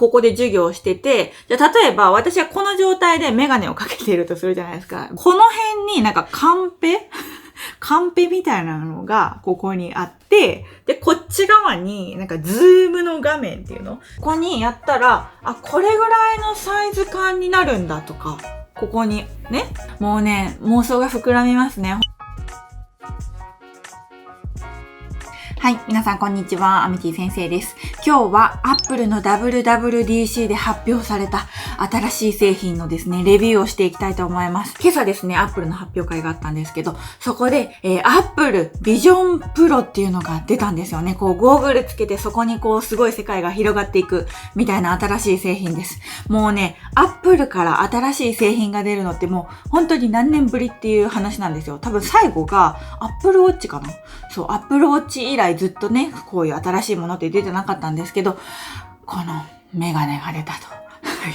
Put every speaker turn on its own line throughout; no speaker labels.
ここで授業をしてて、じゃあ例えば私はこの状態でメガネをかけているとするじゃないですか。この辺になんかカンペみたいなのがここにあって、で、こっち側になんかズームの画面っていうのここにやったら、あ、これぐらいのサイズ感になるんだとか、ここにね、もうね、妄想が膨らみますね。はい。皆さん、こんにちは。アミティ先生です。今日は Apple の WWDC で発表された新しい製品のですね、レビューをしていきたいと思います。今朝ですね、Apple の発表会があったんですけど、そこで、Apple Vision Pro っていうのが出たんですよね。こう、ゴーグルつけてそこにこう、すごい世界が広がっていくみたいな新しい製品です。もうね、Apple から新しい製品が出るのってもう、本当に何年ぶりっていう話なんですよ。多分最後が Apple Watch かな。そう、Apple Watch 以来ずっとね、こういう新しいものって出てなかったんですけど、このメガネが出たと。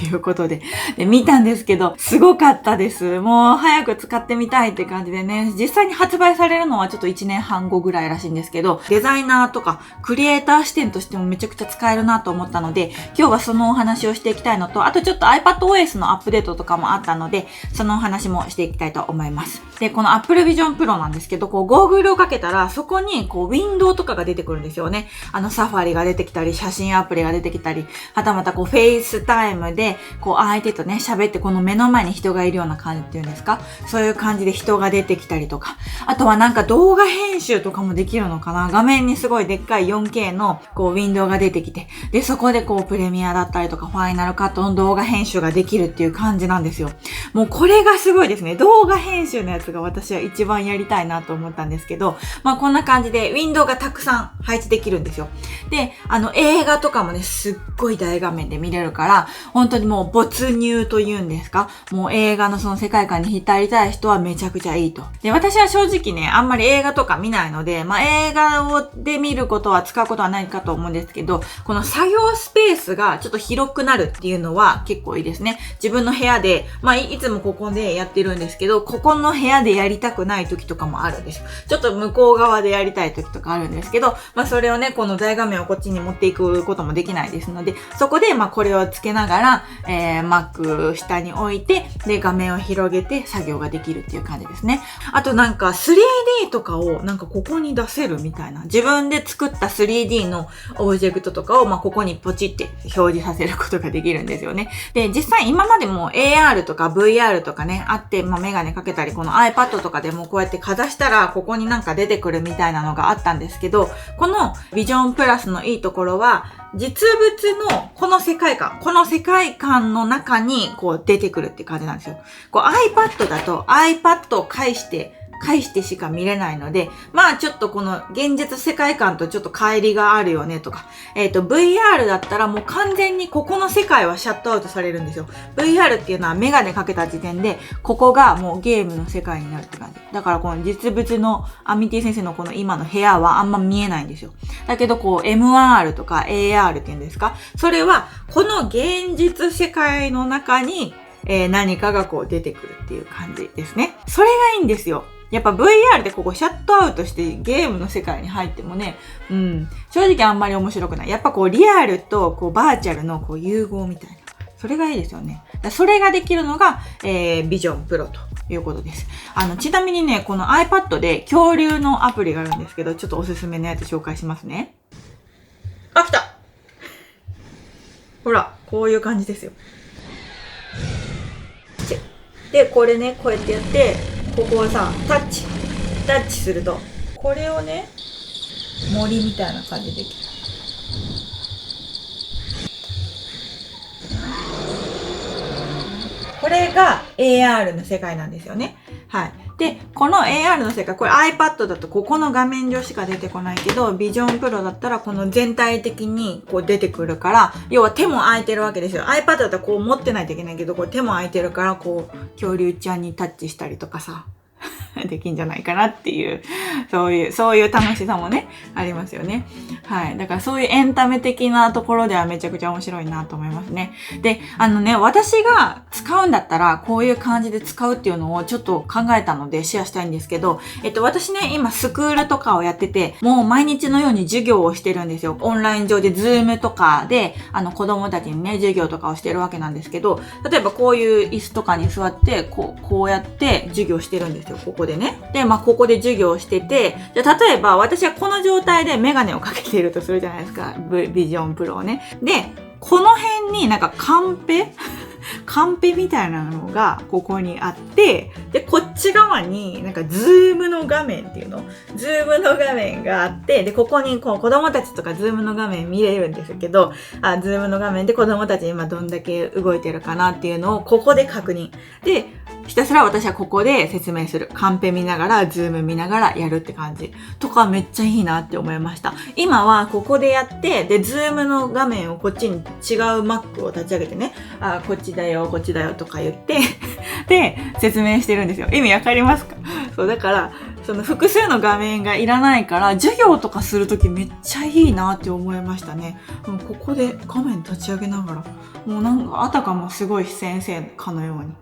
いうことで見たんですけど、すごかったです。もう早く使ってみたいって感じでね、実際に発売されるのはちょっと1年半後ぐらいらしいんですけど、デザイナーとかクリエイター視点としてもめちゃくちゃ使えるなと思ったので、今日はそのお話をしていきたいのと、あとちょっと iPadOS のアップデートとかもあったので、そのお話もしていきたいと思います。で、この Apple Vision Pro なんですけど、こうゴーグルをかけたら、そこにこうウィンドウとかが出てくるんですよね。サファリが出てきたり、写真アプリが出てきたり、はたまたこうフェイスタイムで、こう相手とね、喋ってこの目の前に人がいるような感じっていうんですか？そういう感じで人が出てきたりとか、あとはなんか動画編集とかもできるのかな？画面にすごいでっかい 4K のこうウィンドウが出てきて、で、そこでこうプレミアだったりとかファイナルカットの動画編集ができるっていう感じなんですよ。もうこれがすごいですね。動画編集のやつが私は一番やりたいなと思ったんですけど、まあこんな感じでウィンドウがたくさん配置できるんですよ。で、映画とかもね、すっごい大画面で見れるから、本当にもう没入というんですか？もう映画のその世界観に浸りたい人はめちゃくちゃいいと。で、私は正直ね、あんまり映画とか見ないので、まあ映画で見ることは使うことはないかと思うんですけど、この作業スペースがちょっと広くなるっていうのは結構いいですね。自分の部屋で、まあいつもここでやってるんですけど、ここの部屋でやりたくない時とかもあるんですよ。ちょっと向こう側でやりたい時とかあるんですけど、まあそれをね、この大画面をこっちに持っていくこともできないですので、そこでまあこれをつけながら、Mac 下に置いて、で、画面を広げて作業ができるっていう感じですね。あとなんか 3D とかをなんかここに出せるみたいな。自分で作った 3D のオブジェクトとかをまあここにポチって表示させることができるんですよね。で、実際今までも AR とか VR とかね、あって、まあメガネかけたり、この iPad とかでもこうやってかざしたらここになんか出てくるみたいなのがあったんですけど、この Vision Plus のいいところは、実物のこの世界観の中にこう出てくるって感じなんですよ。こう iPad だと iPad を返してしか見れないので、まあちょっとこの現実世界観とちょっと乖離があるよねとか、VR だったらもう完全にここの世界はシャットアウトされるんですよ。VR っていうのはメガネかけた時点で、ここがもうゲームの世界になるって感じ。だからこの実物のアミティ先生のこの今の部屋はあんま見えないんですよ。だけどこう MR とか AR っていうんですか？それはこの現実世界の中に何かがこう出てくるっていう感じですね。それがいいんですよ。やっぱ VR でここシャットアウトしてゲームの世界に入ってもね、正直あんまり面白くない。やっぱこうリアルとこうバーチャルのこう融合みたいな。それがいいですよね。それができるのが、Vision Pro ということです。ちなみにね、この iPad で恐竜のアプリがあるんですけど、ちょっとおすすめのやつ紹介しますね。あ、来た！ほら、こういう感じですよ。で、これね、こうやってやって、ここはさ、タッチすると、これをね、森みたいな感じでできる。これが AR の世界なんですよね。はい。で、この AR の世界、これ iPad だとここの画面上しか出てこないけど、Vision Pro だったらこの全体的にこう出てくるから、要は手も空いてるわけですよ。iPad だったらこう持ってないといけないけど、これ手も空いてるから、こう、恐竜ちゃんにタッチしたりとかさ。できんじゃないかなっていう、そういう楽しさもね、ありますよね。はい。だからそういうエンタメ的なところではめちゃくちゃ面白いなと思いますね。で、私が使うんだったら、こういう感じで使うっていうのをちょっと考えたのでシェアしたいんですけど、私ね、今スクールとかをやってて、もう毎日のように授業をしてるんですよ。オンライン上でズームとかで、子供たちにね、授業とかをしてるわけなんですけど、例えばこういう椅子とかに座って、こうやって授業してるんですよ、ここでね。で、ここで授業してて、じゃあ例えば私はこの状態でメガネをかけているとするじゃないですか。ビジョンプロをね。で、この辺になんかカンペみたいなのがここにあって、で、こっち側になんかズームの画面っていうのズームの画面があって、で、ここに子供たちとかズームの画面見れるんですけど、ズームの画面で子供たち今どんだけ動いてるかなっていうのをここで確認。で、ひたすら私はここで説明する。カンペ見ながら、ズーム見ながらやるって感じ。とかめっちゃいいなって思いました。今はここでやって、で、ズームの画面をこっちに違う Mac を立ち上げてね、こっちだよとか言って、で、説明してるんですよ。意味わかりますか？そう、だから、その複数の画面がいらないから、授業とかするときめっちゃいいなって思いましたね。ここで画面立ち上げながら、もうなんかあたかもすごい先生かのように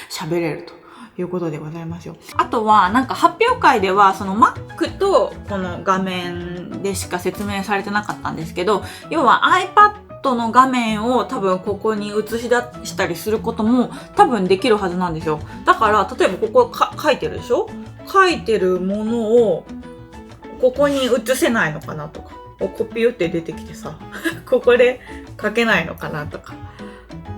喋れるということでございますよ。あとはなんか発表会ではその Mac とこの画面でしか説明されてなかったんですけど、要は iPad の画面を多分ここに映し出したりすることも多分できるはずなんですよ。だから例えばここ書いてるでしょ？書いてるものをここに映せないのかなとか、コピーって出てきてさここで書けないのかなとか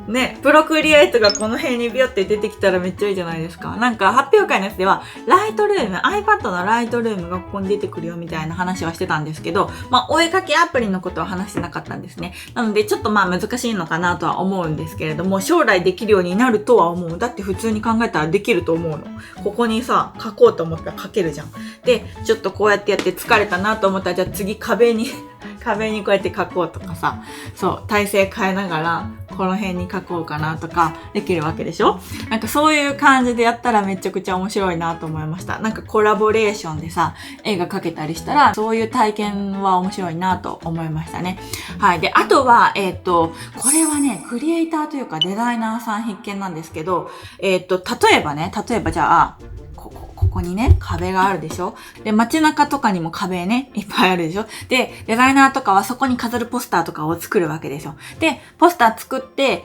ね、プロクリエイトがこの辺にビョって出てきたらめっちゃいいじゃないですか。なんか発表会のやつでは、ライトルーム、iPad のライトルームがここに出てくるよみたいな話はしてたんですけど、お絵かきアプリのことは話してなかったんですね。なのでちょっと難しいのかなとは思うんですけれども、将来できるようになるとは思う。だって普通に考えたらできると思うの。ここにさ、書こうと思ったら書けるじゃん。で、ちょっとこうやってやって疲れたなと思ったら、じゃあ次壁にこうやって書こうとかさ、そう、体勢変えながら、この辺に書こうかなとかできるわけでしょ？なんかそういう感じでやったらめちゃくちゃ面白いなと思いました。なんかコラボレーションでさ、絵が描けたりしたら、そういう体験は面白いなと思いましたね。はい。で、あとは、これはね、クリエイターというかデザイナーさん必見なんですけど、例えばじゃあ、ここにね、壁があるでしょ？で、街中とかにも壁ね、いっぱいあるでしょ？で、デザイナーとかはそこに飾るポスターとかを作るわけですよ。で、ポスター作って、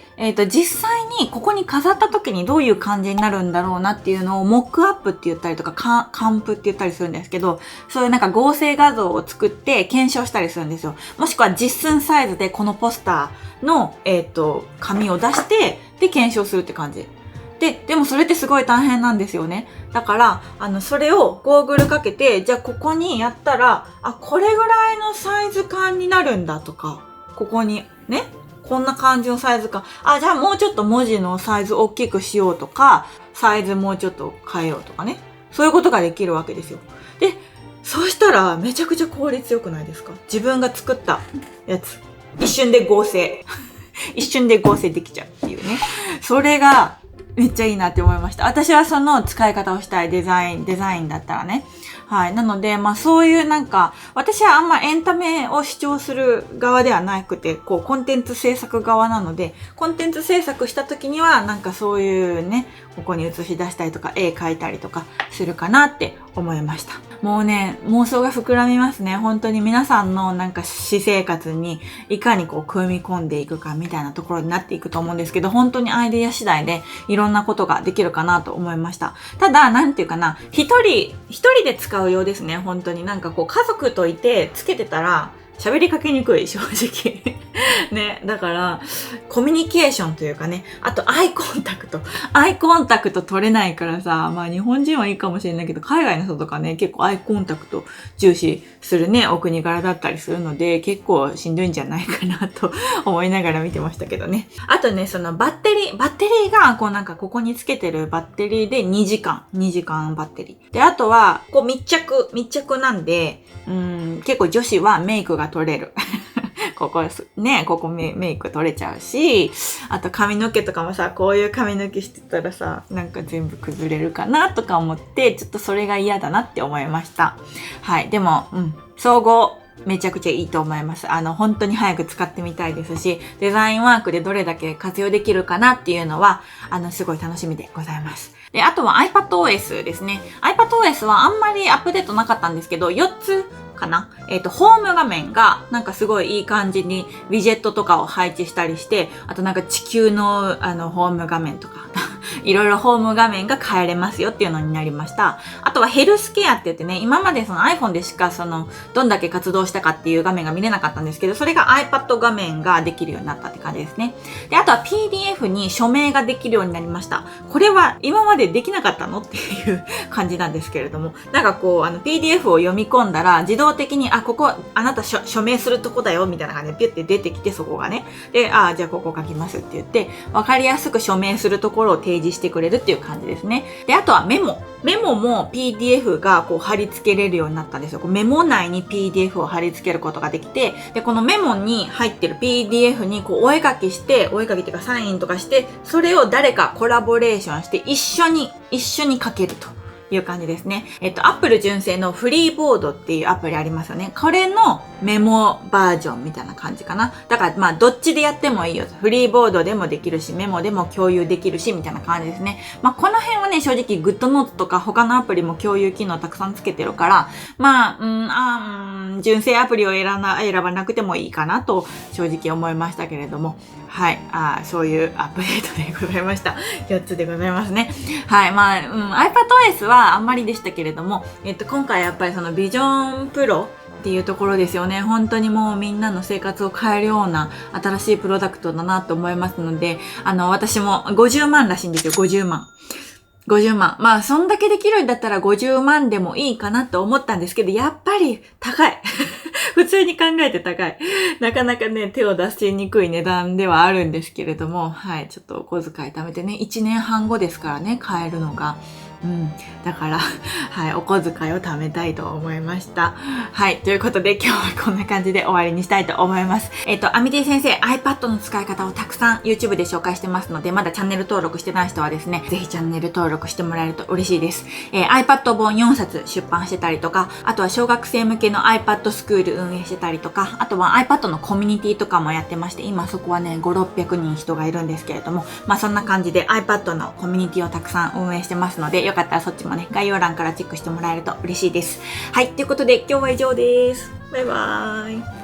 実際にここに飾った時にどういう感じになるんだろうなっていうのをモックアップって言ったりとか、カンプって言ったりするんですけど、そういうなんか合成画像を作って検証したりするんですよ。もしくは実寸サイズでこのポスターの、紙を出して、で、検証するって感じ。でもそれってすごい大変なんですよね。だから、それをゴーグルかけて、じゃあここにやったら、これぐらいのサイズ感になるんだとか、ここにね、こんな感じのサイズ感。じゃあもうちょっと文字のサイズ大きくしようとか、サイズもうちょっと変えようとかね。そういうことができるわけですよ。で、そうしたらめちゃくちゃ効率よくないですか？自分が作ったやつ。一瞬で合成できちゃうっていうね。それが、めっちゃいいなって思いました。私はその使い方をしたいデザインだったらね。はい。なので、そういうなんか、私はあんまエンタメを主張する側ではなくて、コンテンツ制作側なので、コンテンツ制作した時には、なんかそういうね、ここに映し出したりとか、絵描いたりとかするかなって思いました。もうね、妄想が膨らみますね。本当に皆さんのなんか私生活にいかに組み込んでいくかみたいなところになっていくと思うんですけど、本当にアイデア次第でいろんなことができるかなと思いました。ただ、なんていうかな、一人で使うようですね。本当になんか家族といてつけてたら喋りかけにくい、正直。ね。だから、コミュニケーションというかね、あとアイコンタクト取れないからさ、日本人はいいかもしれないけど、海外の人とかね、結構アイコンタクト重視するね、お国柄だったりするので、結構しんどいんじゃないかなと思いながら見てましたけどね。あとね、そのバッテリーが、なんかここにつけてるバッテリーで2時間バッテリー。で、あとは、密着なんで、結構女子はメイクが取れる。ここメイク取れちゃうし、あと髪の毛とかもさ、こういう髪の毛してたらさ、なんか全部崩れるかなとか思って、ちょっとそれが嫌だなって思いました。はい。でも、総合、めちゃくちゃいいと思います。本当に早く使ってみたいですし、デザインワークでどれだけ活用できるかなっていうのは、すごい楽しみでございます。で、あとは iPadOS ですね。iPadOS はあんまりアップデートなかったんですけど、4つかなホーム画面がなんかすごいいい感じにウィジェットとかを配置したりして、あとなんか地球のホーム画面とか、いろいろホーム画面が変えれますよっていうのになりました。あとはヘルスケアって言ってね、今までその iPhone でしかどんだけ活動したかっていう画面が見れなかったんですけど、それが iPad 画面ができるようになったって感じですね。で、あとは PDF に署名ができるようになりました。これは今までできなかったのっていう感じなんですけれども、なんかこう、PDF を読み込んだら自動的に、ここ、あなた署名するとこだよ、みたいな感じでピュッて出てきて、そこがね。で、じゃあここ書きますって言って、わかりやすく署名するところを提示してくれるっていう感じですね。で、あとはメモ。メモも PDF がこう貼り付けれるようになったんですよ。メモ内に PDF を貼り付けることができて、で、このメモに入ってる PDF にこうお絵描きっていうかサインとかして、それを誰かコラボレーションして一緒に書けるという感じですね。Apple 純正のフリーボードっていうアプリありますよね。これのメモバージョンみたいな感じかな。だからどっちでやってもいいよ。フリーボードでもできるし、メモでも共有できるし、みたいな感じですね。この辺はね、正直 GoodNotes とか他のアプリも共有機能たくさんつけてるから、純正アプリを選ばなくてもいいかなと正直思いましたけれども。はい。そういうアップデートでございました。4つでございますね。はい。iPadOS はあんまりでしたけれども、今回やっぱりそのビジョンプロっていうところですよね。本当にもうみんなの生活を変えるような新しいプロダクトだなと思いますので、私も50万らしいんですよ。50万。50万。そんだけできるんだったら50万でもいいかなと思ったんですけど、やっぱり高い。普通に考えて高い。なかなかね、手を出しにくい値段ではあるんですけれども、はい、ちょっとお小遣い貯めてね、1年半後ですからね、買えるのが。だから、はい、お小遣いを貯めたいと思いました。はい、ということで今日はこんな感じで終わりにしたいと思います。アミティ先生、iPad の使い方をたくさん YouTube で紹介してますので、まだチャンネル登録してない人はですね、ぜひチャンネル登録してもらえると嬉しいです。iPad 本4冊出版してたりとか、あとは小学生向けの iPad スクール運営してたりとか、あとは iPad のコミュニティとかもやってまして、今そこはね、5、600人人がいるんですけれども、そんな感じで iPad のコミュニティをたくさん運営してますので、よかったらそっちもね、概要欄からチェックしてもらえると嬉しいです。はい、ということで今日は以上です。バイバーイ。